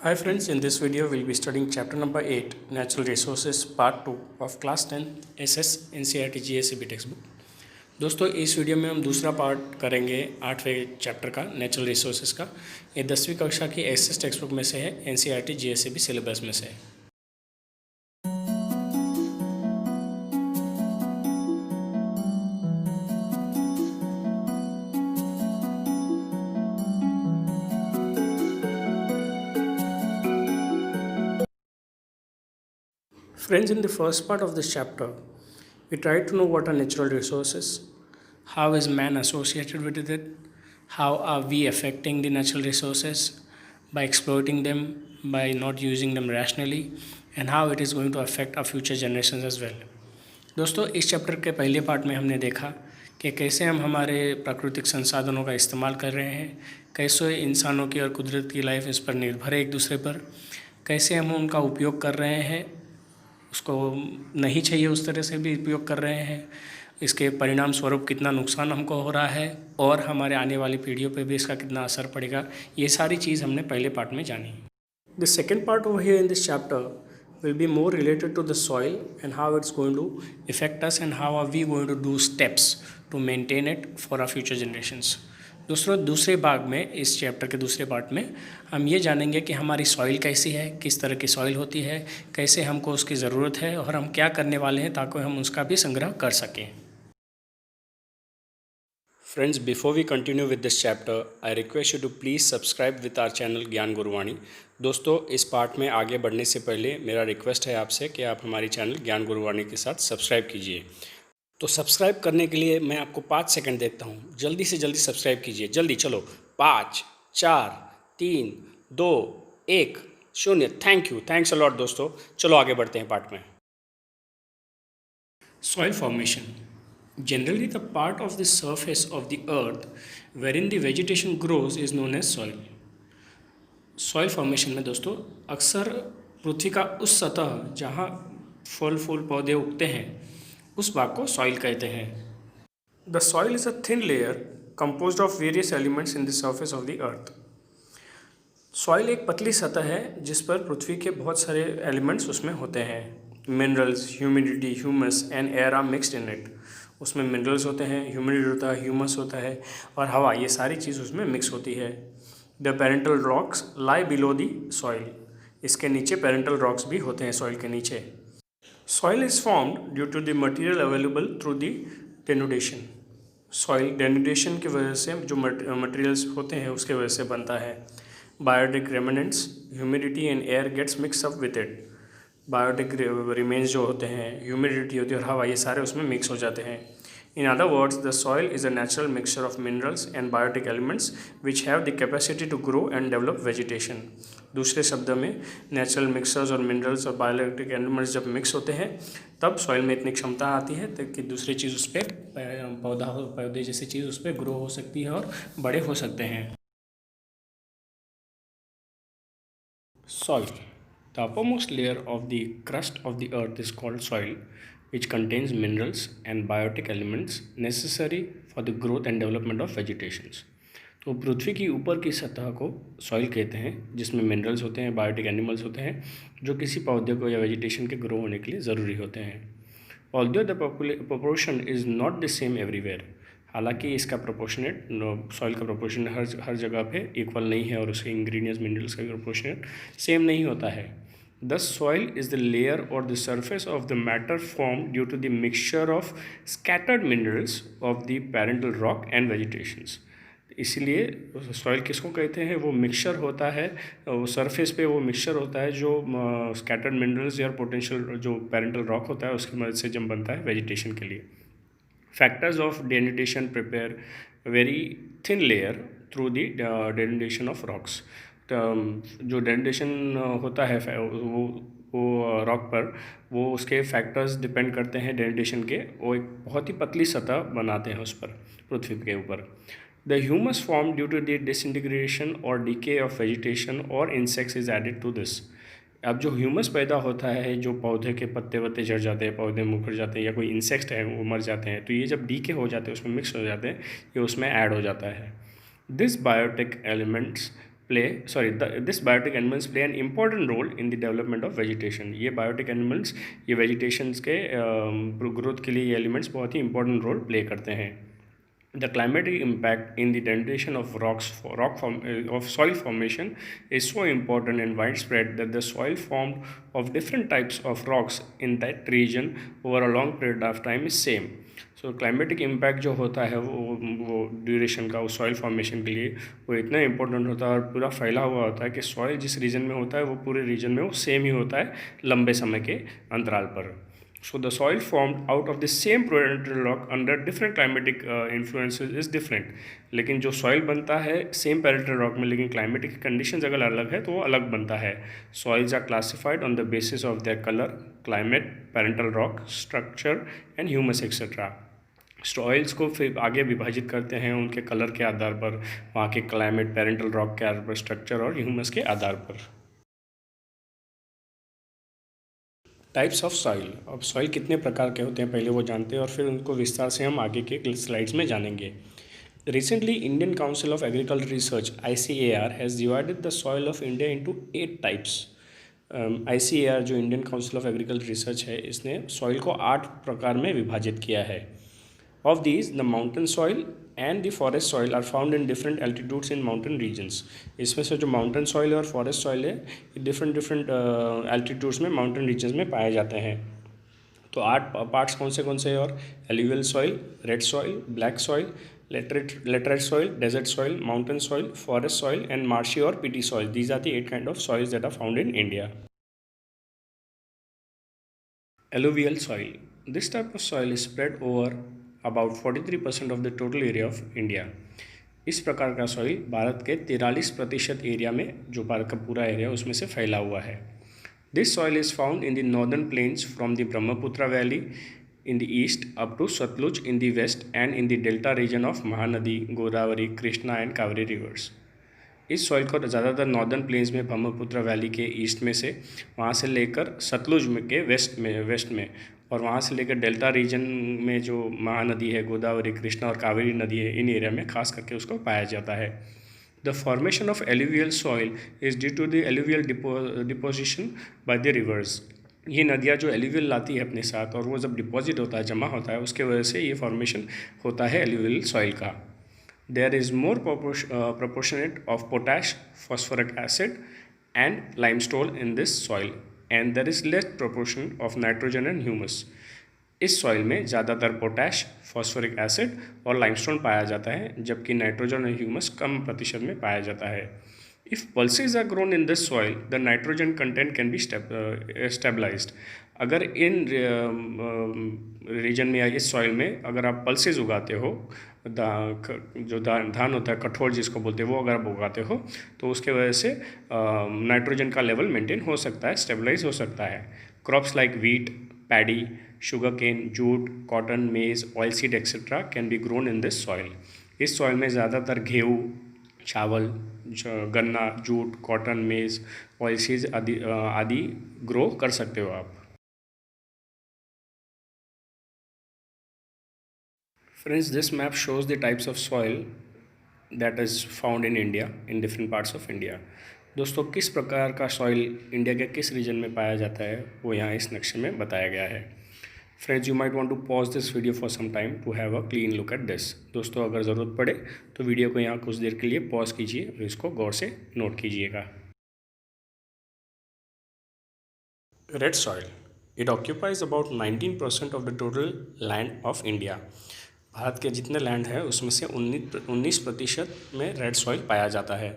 Hi friends, in this video we'll be studying chapter number 8 Natural Resources part 2 of class 10 SS NCERT GSEB text book. दोस्तों इस video में हम दूसरा part करेंगे 8वें chapter का natural resources का। ये 10वीं कक्षा की एसएस टेक्स्ट बुक में से है, NCERT GSEB सिलेबस में से है। Friends, in the first part of this chapter, we try to know what are natural resources, how is man associated with it, how are we affecting the natural resources by exploiting them, by not using them rationally, and how it is going to affect our future generations as well. दोस्तों इस chapter के पहले part में हमने देखा कि कैसे हम हमारे प्राकृतिक संसाधनों का इस्तेमाल कर रहे हैं, कैसे इंसानों की और कुदरत की लाइफ इस पर निर्भर है एक दूसरे पर, कैसे हम उनका उपयोग कर रहे हैं, उसको नहीं चाहिए उस तरह से भी उपयोग कर रहे हैं, इसके परिणाम स्वरूप कितना नुकसान हमको हो रहा है और हमारे आने वाली पीढ़ियों पे भी इसका कितना असर पड़ेगा, ये सारी चीज़ हमने पहले पार्ट में जानी। The second part over here in this chapter will be more related to the soil and how it's going to affect us and how are we going to do steps to maintain it for our future generations. दोस्तों दूसरे भाग में इस chapter के दूसरे part में हम ये जानेंगे कि हमारी सॉइल कैसी है, किस तरह की सॉइल होती है, कैसे हमको उसकी ज़रूरत है और हम क्या करने वाले हैं ताकि हम उसका भी संग्रह कर सकें। Friends, before we continue with this chapter, I request you to please subscribe with our channel ज्ञान गुरुवाणी। दोस्तों इस पार्ट में आगे बढ़ने से पहले मेरा रिक्वेस्ट है आपसे कि आप हमारी चैनल ज्ञान गुरुवाणी के साथ सब्सक्राइब कीजिए। तो सब्सक्राइब करने के लिए मैं आपको 5 सेकंड देता हूँ, जल्दी से जल्दी सब्सक्राइब कीजिए, जल्दी चलो। 5 4 3 2 1 0। Thank you, thanks a lot दोस्तों। चलो आगे बढ़ते हैं पार्ट में। Soil formation. Generally, the part of the surface of the earth wherein the vegetation grows is known as soil. Soil formation में दोस्तों अक्सर पृथ्वी का उस सतह जहाँ फल फूल पौधे उगते हैं उस भाग को सॉइल कहते हैं। The soil is a thin layer composed of various elements in the surface of the earth. Soil एक पतली सतह है जिस पर पृथ्वी के बहुत सारे एलिमेंट्स उसमें होते हैं। Minerals, humidity, humus and air are mixed in it. उसमें मिनरल्स होते हैं, ह्यूमिडिटी होता है, ह्यूमस होता है और हवा, ये सारी चीज़ उसमें मिक्स होती है। The parental rocks lie below the soil. इसके नीचे पेरेंटल रॉक्स भी होते हैं सॉइल के नीचे। Soil is formed due to the material available through the denudation. Soil denudation की वजह से जो मटेरियल्स होते हैं उसके वजह से बनता है। Biotic remnants, humidity and air gets mix up with it. Biotic remains जो होते हैं, ह्यूमिडिटी होती है और हवा, ये सारे उसमें मिक्स हो जाते हैं। In other words, the soil is a natural mixture of minerals and biotic elements which have the capacity to grow and develop vegetation. दूसरे शब्दों में नेचुरल मिक्सचर्स और मिनरल्स और बायोटिक एलिमेंट्स जब मिक्स होते हैं तब सॉइल में इतनी क्षमता आती है ताकि दूसरी चीज़ उस पर पौधे जैसी चीज़ उस पर ग्रो हो सकती है और बड़े हो सकते हैं। Soil. The uppermost layer of the crust of the earth is called soil, which contains minerals and biotic elements necessary for the growth and development of vegetations. तो पृथ्वी की ऊपर की सतह को सॉइल कहते हैं जिसमें मिनरल्स होते हैं, बायोटिक एनिमल्स होते हैं जो किसी पौधे को या वेजिटेशन के ग्रो होने के लिए ज़रूरी होते हैं। Although the proportion is not the same everywhere. हालांकि इसका प्रोपोर्शनेट सॉइल का प्रोपोर्शन हर जगह पे इक्वल नहीं है और उसके इंग्रेडिएंट्स मिनरल्स का प्रोपोर्शनेट सेम नहीं होता है। The soil is the layer और the surface of the matter form due to the mixture of scattered minerals of the parental rock and vegetations. इसीलिए सॉइल किसको कहते हैं, वो मिक्सचर होता है, वो सरफेस पे वो मिक्सचर होता है जो स्कैटर्ड मिनरल्स या पोटेंशियल जो पेरेंटल रॉक होता है उसकी मदद से जब बनता है वेजिटेशन के लिए। Factors of denudation prepare very thin layer through the denudation of rocks. जो डेनुडेशन होता है वो रॉक पर, वो उसके फैक्टर्स डिपेंड करते हैं डेनुडेशन के, वो एक बहुत ही पतली सतह बनाते हैं उस पर पृथ्वी के ऊपर। The humus form due to the disintegration और डीके ऑफ वेजिटेशन और insects is added to this. अब जो ह्यूमस पैदा होता है, जो पौधे के पत्ते वत्ते झड़ जाते हैं, पौधे मुकर जाते हैं या कोई इंसेक्ट है वो मर जाते हैं, तो ये जब डीके हो जाते हैं उसमें मिक्स हो जाते हैं, ये उसमें ऐड हो जाता है। This biotic elements this biotic animals play an important role in the development of vegetation. ये बायोटिक एनिमल्स ये वेजिटेशंस के ग्रोथ के लिए ये एलिमेंट्स बहुत ही इंपॉर्टेंट रोल प्ले करते हैं। The climatic impact in the degradation of of soil formation is so important and widespread that the soil formed of different types of rocks in that region over a long period of time is same. So climatic impact जो होता है वो duration का, वो soil formation के लिए वो इतना इंपॉर्टेंट होता है और पूरा फैला हुआ होता है कि सॉइल जिस रीजन में होता है वो पूरे रीजन में वो सेम ही होता है लंबे समय के अंतराल पर। So the soil formed out of the same preliminary rock under different climatic influences is different. लेकिन जो सॉइल बनता है सेम पैरेंटल रॉक में, लेकिन क्लाइमेटिक कंडीशंस अगर अलग है तो वो अलग बनता है। Soils are classified on the basis of their colour, climate, parental rock structure and humus etcetera. Soils को फिर आगे विभाजित करते हैं उनके कलर के आधार पर, वहाँ के क्लाइमेट, पैरेंटल रॉक के आधार पर, स्ट्रक्चर और ह्यूमस के आधार पर। Types of soil. अब सॉइल कितने प्रकार के होते हैं पहले वो जानते हैं और फिर उनको विस्तार से हम आगे के स्लाइड्स में जानेंगे। Recently Indian council of agriculture research ICAR has divided the soil of India into 8 types. ICAR जो Indian council of agriculture research है, इसने सॉइल को 8 प्रकार में विभाजित किया है। Of these, the mountain soil and the forest soil are found in different altitudes in mountain regions. इसमें से जो माउंटेन सॉइल और फॉरेस्ट सॉइल है ये डिफरेंट एल्टीट्यूड्स में माउंटेन रीजन्स में पाए जाते हैं। तो 8 पार्ट्स कौन से और alluvial soil, red soil, black soil, laterite soil, desert soil, mountain soil, forest soil and marshy और peaty soil. These are the 8 kind of soils that are found in India. Alluvial soil. This type of soil is spread over about 43% of the total area of India. इस प्रकार का soil Bharat के 43% area में, जो भारत का पूरा area उसमें से फैला हुआ है। This soil is found in the northern plains from the Brahmaputra valley in the east up to Sutlej in the west and in the delta region of Mahanadi, Godavari, Krishna and Kaveri rivers. इस सॉइल को ज़्यादातर नॉर्दर्न प्लेन्स में Brahmaputra valley के east में से, वहाँ से लेकर सतलुज में के वेस्ट में और वहाँ से लेकर डेल्टा रीजन में जो महानदी है, गोदावरी, कृष्णा और कावेरी नदी है, इन एरिया में खास करके उसको पाया जाता है। The formation of alluvial soil is due to the alluvial deposition by the rivers. ये नदियाँ जो एल्यूवियल लाती है अपने साथ और वो जब डिपॉजिट होता है, जमा होता है, उसके वजह से ये फॉर्मेशन होता है एल्यूवियल सॉइल का। There is more proportionate of potash, phosphoric acid and limestone in this soil and there is less proportion of nitrogen and humus. इस सॉइल में ज़्यादातर पोटैश, फॉस्फोरिक एसिड और लाइमस्टोन पाया जाता है, जबकि नाइट्रोजन और ह्यूमस कम प्रतिशत में पाया जाता है। If pulses are grown in this soil, the nitrogen content can be stabilized. अगर इन रीजन में या इस सॉइल में अगर आप पल्सेज उगाते हो, जो धान होता है, कठोर जिसको बोलते हैं, वो अगर आप उगाते हो तो उसके वजह से नाइट्रोजन का लेवल मेंटेन हो सकता है, स्टेबलाइज हो सकता है। Crops like wheat, paddy, sugar cane, jute, cotton, maize, oil seed etcetera can be grown in this soil. इस सॉइल में ज़्यादातर गेहूँ, चावल, गन्ना, jute, cotton, maize, oil seed आदि ग्रो कर सकते हो आप। Friends, this map shows the types of soil that is found in India, in different parts of India. दोस्तों, किस प्रकार का सॉइल इंडिया के किस रीजन में पाया जाता है वो यहाँ इस नक्शे में बताया गया है। Friends, you might want to pause this video for some time to have a clean look at this. दोस्तों, अगर ज़रूरत पड़े तो वीडियो को यहाँ कुछ देर के लिए पॉज कीजिए और इसको गौर से नोट कीजिएगा। Red soil, it occupies about 19% of the total land of India. Bharat के जितने लैंड है उसमें से 19% में रेड सॉइल पाया जाता है।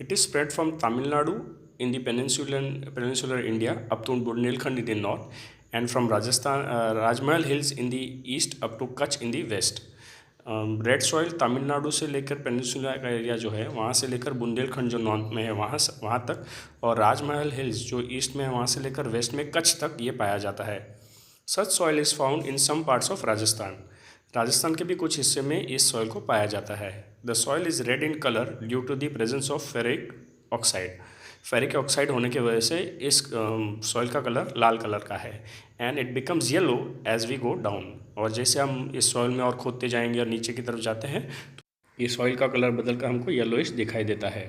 It is spread from Tamil Nadu in the peninsular India up to Bundelkhand in the north and from Rajasthan Rajmahal hills in the east up to Kutch in the west. Red soil Tamil Nadu से लेकर पेनिनसुला का एरिया जो है वहाँ से लेकर बुंदेलखंड जो नॉर्थ में है वहाँ तक, और राजमहल हिल्स जो ईस्ट में है वहाँ से लेकर वेस्ट में कच्छ तक ये पाया जाता है। Such soil is found in some parts of Rajasthan के भी कुछ हिस्से में इस सॉइल को पाया जाता है। The soil is red in colour due to the presence of ferric oxide. Ferric oxide होने की वजह से इस सॉइल का कलर लाल कलर का है and it becomes yellow as we go down. और जैसे हम इस सॉइल में और खोदते जाएंगे और नीचे की तरफ जाते हैं तो ये सॉइल का कलर बदल कर हमको येलोइश दिखाई देता है।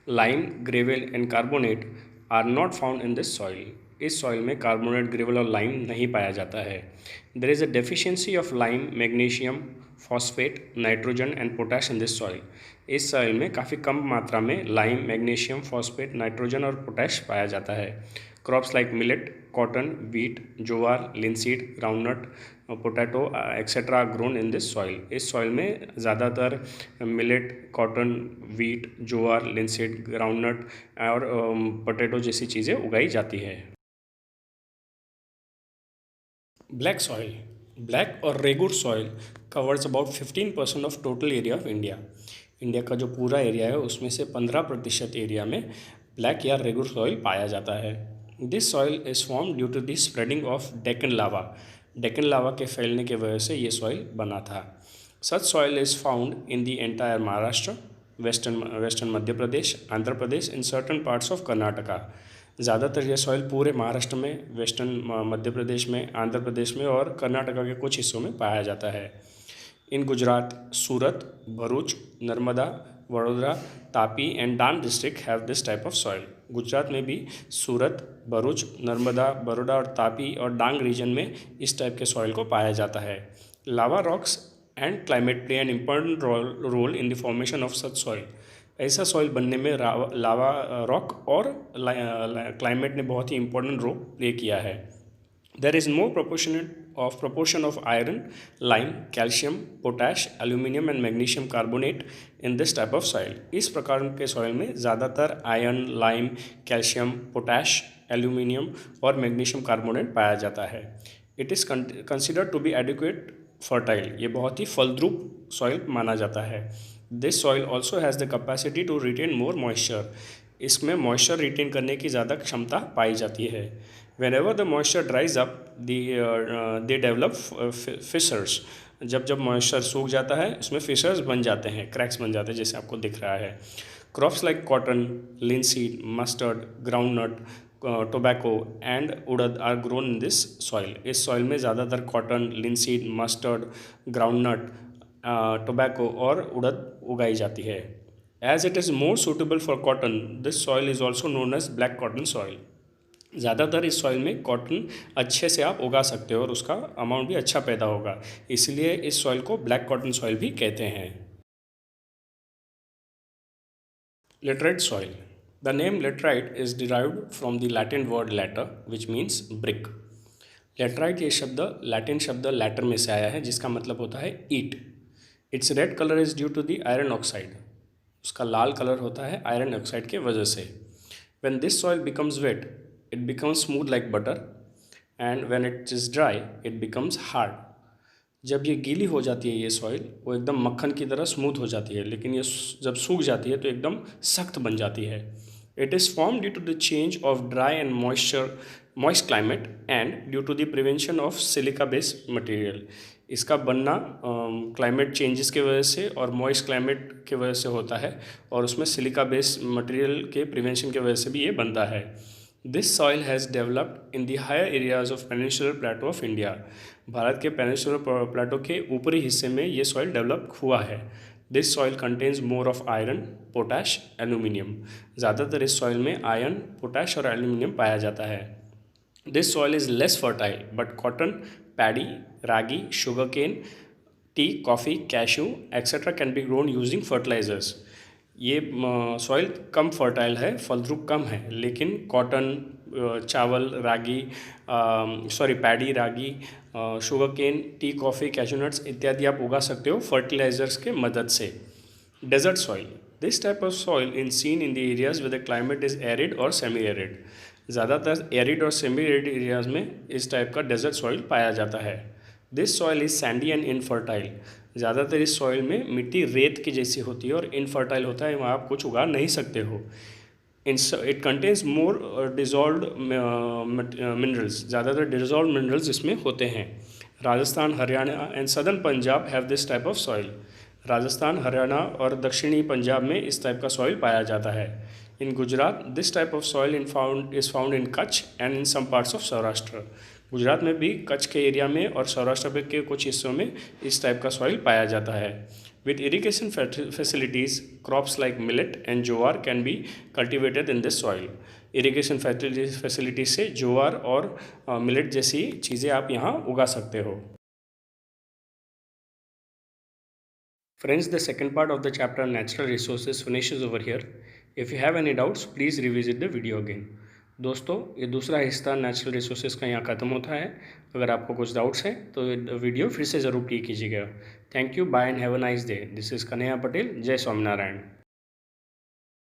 Lime, gravel and carbonate are not found in this soil. इस सॉइल में कार्बोनेट, ग्रेवल और लाइम नहीं पाया जाता है। There is a deficiency of lime, magnesium, phosphate, nitrogen and potash in this soil. इस सॉइल में काफ़ी कम मात्रा में लाइम, मैग्नीशियम, फॉस्फेट, नाइट्रोजन और पोटैश पाया जाता है। Crops like millet, cotton, wheat, jowar, linseed, groundnut, potato etcetera grown in this soil. इस सॉइल में ज़्यादातर millet, cotton, wheat, jowar, linseed, groundnut और पोटैटो जैसी चीज़ें उगाई जाती है। ब्लैक सॉइल, ब्लैक और regur soil covers about 15% of total area of India. India का जो पूरा एरिया है उसमें से 15% एरिया में ब्लैक या रेगुर सॉइल पाया जाता है। This soil is form due to the spreading of Deccan lava. Deccan lava के फैलने की वजह से ये सॉइल बना था। Such soil is found in the entire Maharashtra, western Madhya Pradesh, Andhra Pradesh, in certain parts of Karnataka. ज़्यादातर यह सॉइल पूरे महाराष्ट्र में, वेस्टर्न मध्य प्रदेश में, आंध्र प्रदेश में और कर्नाटका के कुछ हिस्सों में पाया जाता है। In Gujarat, Surat, Bharuch, Narmada, Vadodara, Tapi and Dang district have this type of soil. Gujarat में भी सूरत, भरूच, नर्मदा, बड़ौदा और तापी और डांग रीजन में इस टाइप के सॉइल को पाया जाता है। Lava rocks and climate play an important role in the formation of such soil. ऐसा सॉइल बनने में लावा रॉक और क्लाइमेट ने बहुत ही इंपॉर्टेंट रोल प्ले किया है। There is more proportion of iron, lime, calcium, potash, aluminium and magnesium carbonate in this type of soil। इस प्रकार के सॉइल में ज़्यादातर iron, lime, calcium, potash, aluminium और मैग्नीशियम कार्बोनेट पाया जाता है। It is considered to be adequate fertile. ये बहुत ही फलद्रुप सॉइल माना जाता है। This soil also has the capacity to retain more moisture. इसमें मॉइस्चर रिटेन करने की ज़्यादा क्षमता पाई जाती है। Whenever the moisture dries up, they develop fissures। जब मॉइस्चर सूख जाता है उसमें फिशर्स बन जाते हैं, क्रैक्स बन जाते हैं, जैसे आपको दिख रहा है। Crops like cotton, linseed, mustard, groundnut, tobacco and urad are grown in this soil. इस सॉइल में ज़्यादातर cotton, linseed, mustard, groundnut, tobacco और उड़द उगाई जाती है। As it is more suitable for cotton, this soil is also known as black cotton soil. ज़्यादातर इस सॉइल में कॉटन अच्छे से आप उगा सकते हो और उसका अमाउंट भी अच्छा पैदा होगा, इसलिए इस सॉइल को ब्लैक कॉटन सॉइल भी कहते हैं। Laterite soil, the name laterite is derived from the Latin word later which means brick. Laterite ये शब्द लैटिन शब्द लैटर में से आया है जिसका मतलब होता है ईट। Its red colour is due to the iron oxide. उसका लाल कलर होता है आयरन ऑक्साइड के वजह से। When this soil becomes wet, it becomes smooth like butter and when it is dry it becomes hard। जब ये गीली हो जाती है ये सॉइल, वो एकदम मक्खन की तरह स्मूथ हो जाती है, लेकिन ये जब सूख जाती है तो एकदम सख्त बन जाती है। It is form due to the change of dry and moist climate and due to the prevention of silica based material. इसका बनना क्लाइमेट चेंजेस की वजह से और मॉइस्ट क्लाइमेट की वजह से होता है और उसमें सिलिका बेस्ड मटेरियल के प्रिवेंशन की वजह से भी ये बनता है। This soil has developed in the higher areas of peninsular plateau of India. Bharat के पेनिनसुलर प्लेटो के ऊपरी हिस्से में ये सॉइल डेवलप हुआ है। This soil contains more of iron, potash, aluminium. ज़्यादातर इस सॉइल में आयरन, पोटैश और एल्यूमिनियम पाया जाता है। This soil is less fertile but cotton, paddy, ragi, sugar cane, tea, coffee, cashew etcetera can be grown using fertilisers. ये soil कम fertile है, फलद्रुप कम है, लेकिन कॉटन, चावल, ragi, paddy, ragi, sugar cane, tea, coffee, cashew nuts इत्यादि आप उगा सकते हो फर्टिलाइजर्स के मदद से। Desert soil, this type of soil in seen in the areas with the climate is arid और सेमी एरिड। ज़्यादातर एरिड और सेमी एरिड एरियाज में इस टाइप का डेजर्ट सॉइल पाया जाता है। This soil is Sandy and infertile. ज़्यादातर इस सॉइल में मिट्टी रेत की जैसी होती है और इनफर्टाइल होता है, वहाँ आप कुछ उगा नहीं सकते हो। It contains more dissolved minerals. ज़्यादातर डिजॉल्व मिनरल्स इसमें होते हैं। Rajasthan, Haryana and southern Punjab have this type of soil. Rajasthan, Haryana और दक्षिणी पंजाब में इस टाइप का सॉइल पाया जाता है। In Gujarat this type of soil is found in Kutch and in some parts of Saurashtra. Gujarat में भी कच्छ के एरिया में और सौराष्ट्र के कुछ हिस्सों में इस टाइप का सॉइल पाया जाता है। With irrigation facilities, crops like millet and jowar can be cultivated in this soil. Irrigation facility से ज्वार और मिलेट जैसी चीज़ें आप यहाँ उगा सकते हो. Friends, the second part of the chapter natural resources finishes over here. If you have any doubts, please revisit the video again. दोस्तों, ये दूसरा हिस्सा नेचुरल रिसोर्सेज का यहाँ ख़त्म होता है. अगर आपको कुछ डाउट्स हैं तो वीडियो फिर से ज़रूर प्ले कीजिएगा. Thank you, bye and have a nice day. This is Kanhaiya Patel. जय स्वामीनारायण.